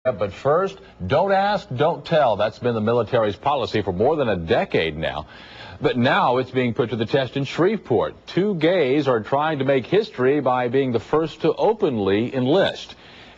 But first, don't ask, don't tell. That's been the military's policy for more than a decade now. But now it's being put to the test in Shreveport. Two gays are trying to make history by being the first to openly enlist.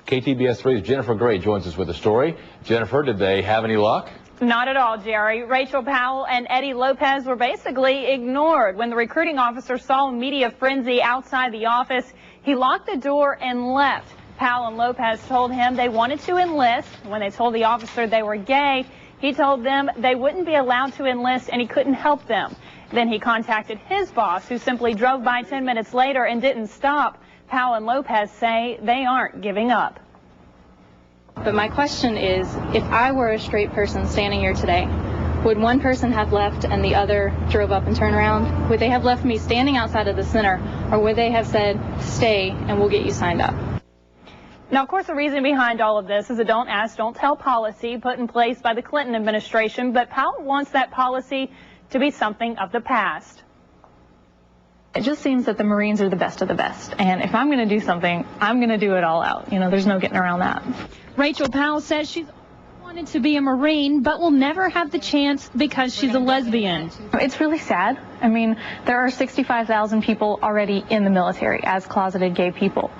KTBS 3's Jennifer Gray joins us with the story. Jennifer, did they have any luck? Not at all, Jerry. Rachel Powell and Eddie Lopez were basically ignored. When the recruiting officer saw a media frenzy outside the office, he locked the door and left. Powell and Lopez told him they wanted to enlist. When they told the officer they were gay, he told them they wouldn't be allowed to enlist and he couldn't help them. Then he contacted his boss, who simply drove by 10 minutes later and didn't stop. Powell and Lopez say they aren't giving up. But my question is, if I were a straight person standing here today, would one person have left and the other drove up and turned around? Would they have left me standing outside of the center, or would they have said, stay and we'll get you signed up? Now, of course, the reason behind all of this is a don't ask, don't tell policy put in place by the Clinton administration, but Powell wants that policy to be something of the past. It just seems that the Marines are the best of the best, and if I'm going to do something, I'm going to do it all out. You know, there's no getting around that. Rachel Powell says she's wanted to be a Marine, but will never have the chance because she's a lesbian. It's really sad. I mean, there are 65,000 people already in the military as closeted gay people.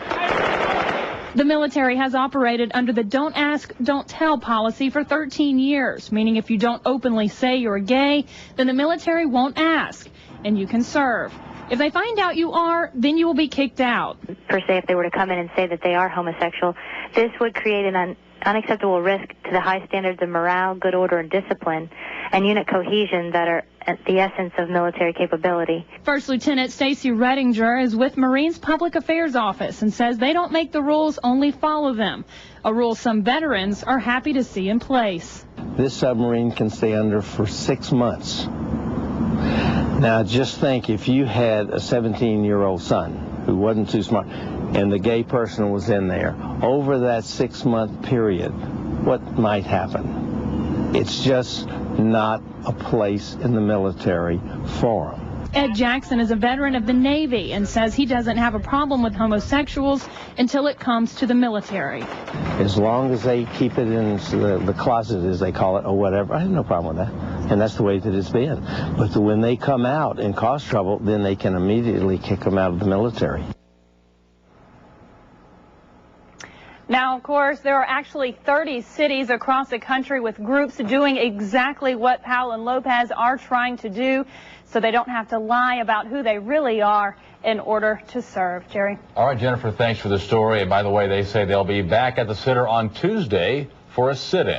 The military has operated under the don't ask, don't tell policy for 13 years, meaning if you don't openly say you're gay, then the military won't ask, and you can serve. If they find out you are, then you will be kicked out. Per se, if they were to come in and say that they are homosexual, this would create an unacceptable risk to the high standards of morale, good order, and discipline, and unit cohesion that are at the essence of military capability. First Lieutenant Stacy Redinger is with Marines Public Affairs Office and says they don't make the rules, only follow them, a rule some veterans are happy to see in place. This submarine can stay under for 6 months. Now just think if you had a 17-year-old son who wasn't too smart and the gay person was in there, over that 6-month period, what might happen? It's just not a place in the military for them. Ed Jackson is a veteran of the Navy and says he doesn't have a problem with homosexuals until it comes to the military. As long as they keep it in the closet, as they call it, or whatever, I have no problem with that. And that's the way that it's been. But when they come out and cause trouble, then they can immediately kick them out of the military. Now, of course, there are actually 30 cities across the country with groups doing exactly what Powell and Lopez are trying to do, so they don't have to lie about who they really are in order to serve. Jerry? All right, Jennifer, thanks for the story. And by the way, they say they'll be back at the center on Tuesday for a sit-in.